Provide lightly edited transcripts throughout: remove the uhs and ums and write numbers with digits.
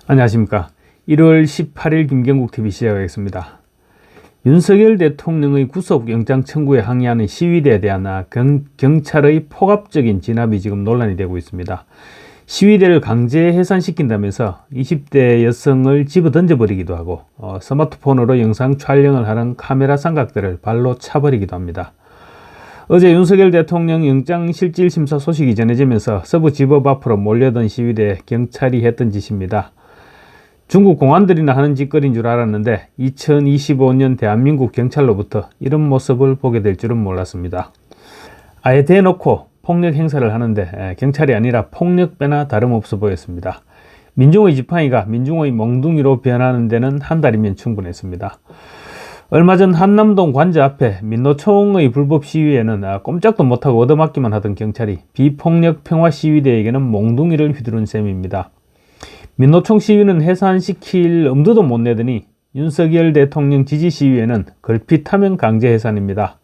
안녕하십니까. 1월 18일 김경국TV 시작하겠습니다. 윤석열 대통령의 구속영장 청구에 항의하는 시위대에 대한 경찰의 폭압적인 진압이 지금 논란이 되고 있습니다. 시위대를 강제 해산시킨다면서 20대 여성을 집어던져버리기도 하고 스마트폰으로 영상 촬영을 하는 카메라 삼각대를 발로 차버리기도 합니다. 어제 윤석열 대통령 영장실질심사 소식이 전해지면서 서부지법 앞으로 몰려든 시위대에 경찰이 했던 짓입니다. 중국 공안들이나 하는 짓거리인 줄 알았는데 2025년 대한민국 경찰로부터 이런 모습을 보게 될 줄은 몰랐습니다. 아예 대놓고 폭력 행사를 하는데 경찰이 아니라 폭력배나 다름없어 보였습니다. 민중의 지팡이가 민중의 몽둥이로 변하는 데는 한 달이면 충분했습니다. 얼마 전 한남동 관저 앞에 민노총의 불법 시위에는 꼼짝도 못하고 얻어맞기만 하던 경찰이 비폭력 평화 시위대에게는 몽둥이를 휘두른 셈입니다. 민노총 시위는 해산시킬 엄두도 못 내더니 윤석열 대통령 지지 시위에는 걸핏하면 강제 해산입니다.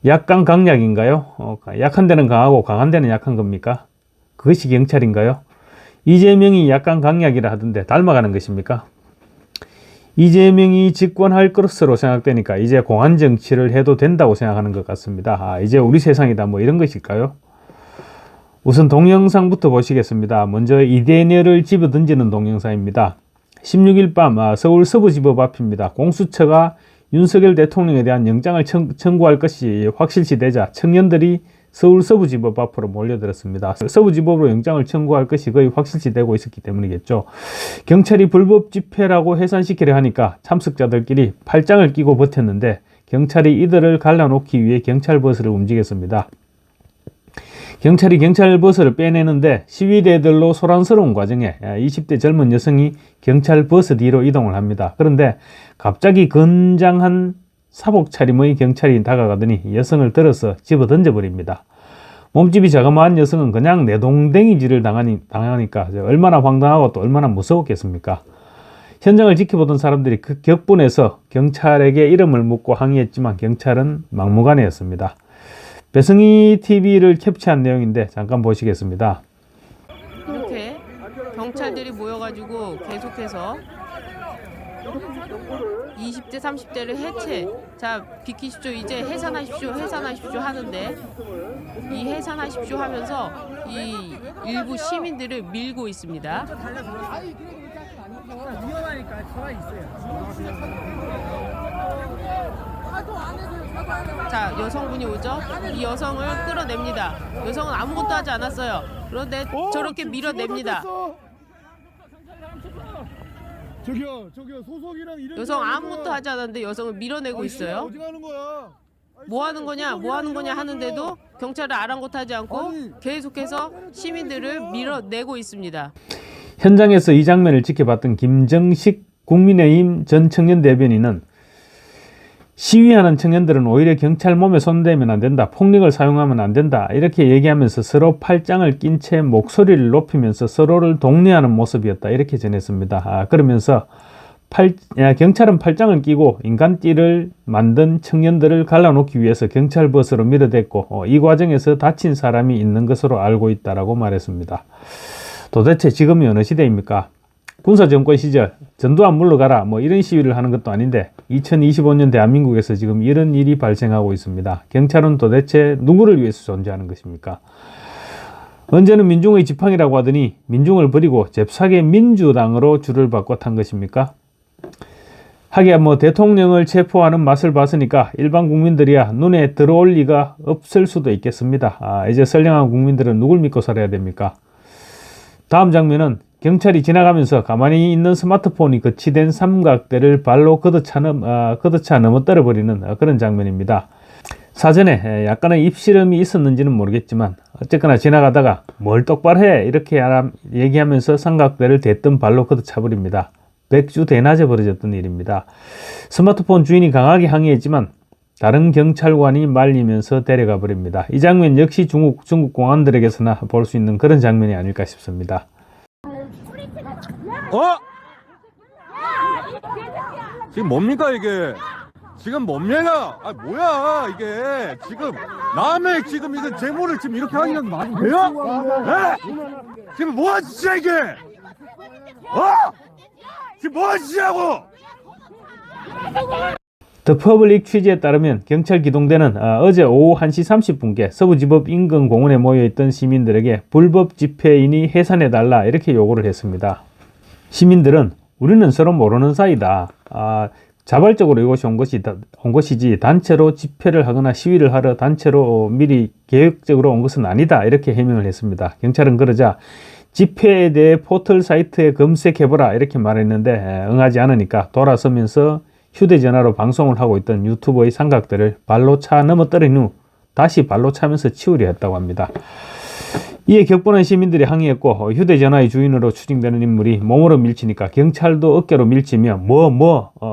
약강 강약인가요? 약한 데는 강하고 강한 데는 약한 겁니까? 그것이 경찰인가요? 이재명이 약강 강약이라 하던데 닮아가는 것입니까? 이재명이 집권할 것으로 생각되니까 이제 공안 정치를 해도 된다고 생각하는 것 같습니다. 이제 우리 세상이다 뭐 이런 것일까요? 우선 동영상부터 보시겠습니다. 먼저 이대녀를 집어던지는 동영상입니다. 16일 밤 서울 서부지법 앞입니다. 공수처가 윤석열 대통령에 대한 영장을 청구할 것이 확실시되자 청년들이 서울 서부지법 앞으로 몰려들었습니다. 서부지법으로 영장을 청구할 것이 거의 확실시되고 있었기 때문이겠죠. 경찰이 불법 집회라고 해산시키려 하니까 참석자들끼리 팔짱을 끼고 버텼는데 경찰이 이들을 갈라놓기 위해 경찰버스를 움직였습니다. 경찰이 경찰버스를 빼내는데 시위대들로 소란스러운 과정에 20대 젊은 여성이 경찰버스 뒤로 이동을 합니다. 그런데 갑자기 건장한 사복 차림의 경찰이 다가가더니 여성을 들어서 집어 던져버립니다. 몸집이 자그마한 여성은 그냥 내동댕이질을 당하니까 얼마나 황당하고 또 얼마나 무서웠겠습니까? 현장을 지켜보던 사람들이 그 격분해서 경찰에게 이름을 묻고 항의했지만 경찰은 막무가내였습니다. 배승희 TV를 캡처한 내용인데 잠깐 보시겠습니다. 이렇게 경찰들이 모여가지고 계속해서 20대 30대를 해체, 자 비키십시오, 이제 해산하십시오 하는데 이 해산하십시오 하면서 이 일부 시민들을 밀고 있습니다. 위험하니까 가만히 있어요. 자, 여성분이 오죠? 이 여성을 끌어냅니다. 여성은 아무것도 하지 않았어요. 그런데 저렇게 밀어냅니다. 저기요 소속이랑 이런 여성 아무것도 하지 않았는데 여성을 밀어내고 있어요. 어디 가는 거야? 뭐 하는 거냐 하는데도 경찰을 아랑곳하지 않고 계속해서 시민들을 밀어내고 있습니다. 현장에서 이 장면을 지켜봤던 김정식 국민의힘 전 청년 대변인은 시위하는 청년들은 오히려 경찰 몸에 손대면 안 된다, 폭력을 사용하면 안 된다 이렇게 얘기하면서 서로 팔짱을 낀 채 목소리를 높이면서 서로를 독려하는 모습이었다 이렇게 전했습니다. 그러면서 경찰은 팔짱을 끼고 인간띠를 만든 청년들을 갈라놓기 위해서 경찰버스로 밀어댔고 이 과정에서 다친 사람이 있는 것으로 알고 있다라고 말했습니다. 도대체 지금이 어느 시대입니까? 군사정권 시절 전두환 물러가라 뭐 이런 시위를 하는 것도 아닌데 2025년 대한민국에서 지금 이런 일이 발생하고 있습니다. 경찰은 도대체 누구를 위해서 존재하는 것입니까? 언제는 민중의 지팡이라고 하더니 민중을 버리고 잽싸게 민주당으로 줄을 바꿔 탄 것입니까? 하기야 뭐 대통령을 체포하는 맛을 봤으니까 일반 국민들이야 눈에 들어올 리가 없을 수도 있겠습니다. 이제 선량한 국민들은 누굴 믿고 살아야 됩니까? 다음 장면은 경찰이 지나가면서 가만히 있는 스마트폰이 거치된 삼각대를 발로 걷어차 넘어뜨려버리는 그런 장면입니다. 사전에 약간의 입시름이 있었는지는 모르겠지만 어쨌거나 지나가다가 뭘 똑바로 해 이렇게 얘기하면서 삼각대를 대뜸 발로 걷어차버립니다. 백주 대낮에 벌어졌던 일입니다. 스마트폰 주인이 강하게 항의했지만 다른 경찰관이 말리면서 데려가 버립니다. 이 장면 역시 중국 공안들에게서나 볼 수 있는 그런 장면이 아닐까 싶습니다. 지금 뭡니까 이게? 지금 뭡니까? 뭐야 이게? 지금 남의 지금 이거 재물을 지금 이렇게 하기는 말이 돼요? 네? 지금 뭐하는 짓이야 이게? 지금 뭐 하시냐고! 더 퍼블릭 취재에 따르면 경찰 기동대는 어제 오후 1시 30분께 서부지법 인근 공원에 모여있던 시민들에게 불법 집회인이 해산해달라 이렇게 요구를 했습니다. 시민들은 우리는 서로 모르는 사이다. 자발적으로 이곳이 온 것이지 단체로 집회를 하거나 시위를 하러 단체로 미리 계획적으로 온 것은 아니다. 이렇게 해명을 했습니다. 경찰은 그러자 집회에 대해 포털 사이트에 검색해보라 이렇게 말했는데 응하지 않으니까 돌아서면서 휴대전화로 방송을 하고 있던 유튜버의 삼각대를 발로 차 넘어뜨린 후 다시 발로 차면서 치우려 했다고 합니다. 이에 격분한 시민들이 항의했고 휴대전화의 주인으로 추정되는 인물이 몸으로 밀치니까 경찰도 어깨로 밀치며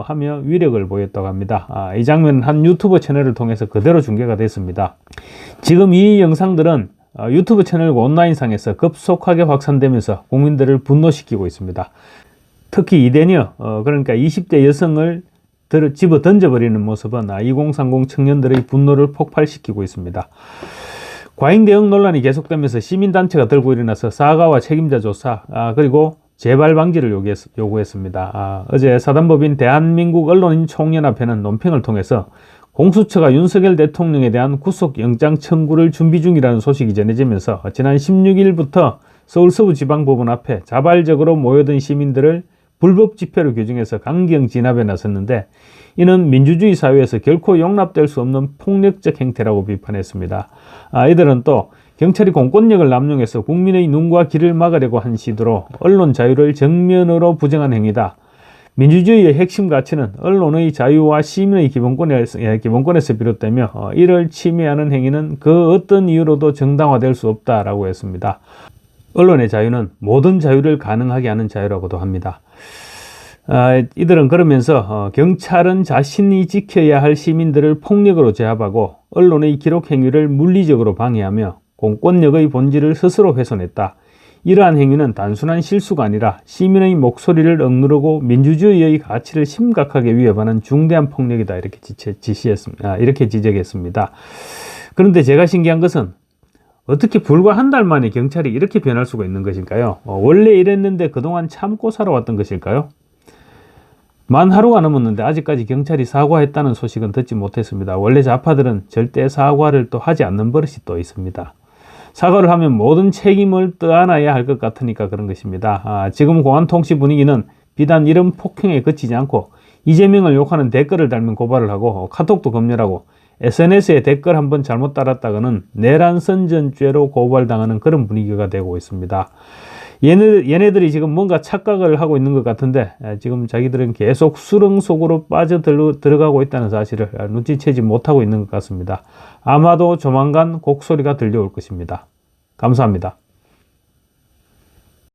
하며 위력을 보였다고 합니다. 이 장면은 한 유튜버 채널을 통해서 그대로 중계가 됐습니다. 지금 이 영상들은 유튜브 채널과 온라인상에서 급속하게 확산되면서 국민들을 분노시키고 있습니다. 특히 이대녀 그러니까 20대 여성을 집어 던져버리는 모습은 2030 청년들의 분노를 폭발시키고 있습니다. 과잉 대응 논란이 계속되면서 시민단체가 들고 일어나서 사과와 책임자 조사 그리고 재발 방지를 요구했습니다. 어제 사단법인 대한민국 언론인총연합회는 논평을 통해서 공수처가 윤석열 대통령에 대한 구속영장 청구를 준비 중이라는 소식이 전해지면서 지난 16일부터 서울 서부지방법원 앞에 자발적으로 모여든 시민들을 불법 집회로 규정해서 강경 진압에 나섰는데 이는 민주주의 사회에서 결코 용납될 수 없는 폭력적 행태라고 비판했습니다. 이들은 또 경찰이 공권력을 남용해서 국민의 눈과 귀를 막으려고 한 시도로 언론 자유를 정면으로 부정한 행위다. 민주주의의 핵심 가치는 언론의 자유와 시민의 기본권에서 비롯되며 이를 침해하는 행위는 그 어떤 이유로도 정당화될 수 없다라고 했습니다. 언론의 자유는 모든 자유를 가능하게 하는 자유라고도 합니다. 이들은 그러면서 경찰은 자신이 지켜야 할 시민들을 폭력으로 제압하고 언론의 기록 행위를 물리적으로 방해하며 공권력의 본질을 스스로 훼손했다. 이러한 행위는 단순한 실수가 아니라 시민의 목소리를 억누르고 민주주의의 가치를 심각하게 위협하는 중대한 폭력이다. 이렇게 지적했습니다. 그런데 제가 신기한 것은 어떻게 불과 한 달 만에 경찰이 이렇게 변할 수가 있는 것일까요? 원래 이랬는데 그동안 참고 살아왔던 것일까요? 만 하루가 넘었는데 아직까지 경찰이 사과했다는 소식은 듣지 못했습니다. 원래 좌파들은 절대 사과를 또 하지 않는 버릇이 또 있습니다. 사과를 하면 모든 책임을 떠안아야 할 것 같으니까 그런 것입니다. 지금 공안통치 분위기는 비단 이런 폭행에 그치지 않고 이재명을 욕하는 댓글을 달면 고발을 하고 카톡도 검열하고 SNS에 댓글 한번 잘못 달았다가는 내란 선전죄로 고발당하는 그런 분위기가 되고 있습니다. 얘네들이 지금 뭔가 착각을 하고 있는 것 같은데 지금 자기들은 계속 수렁 속으로 들어가고 있다는 사실을 눈치채지 못하고 있는 것 같습니다. 아마도 조만간 곡소리가 들려올 것입니다. 감사합니다.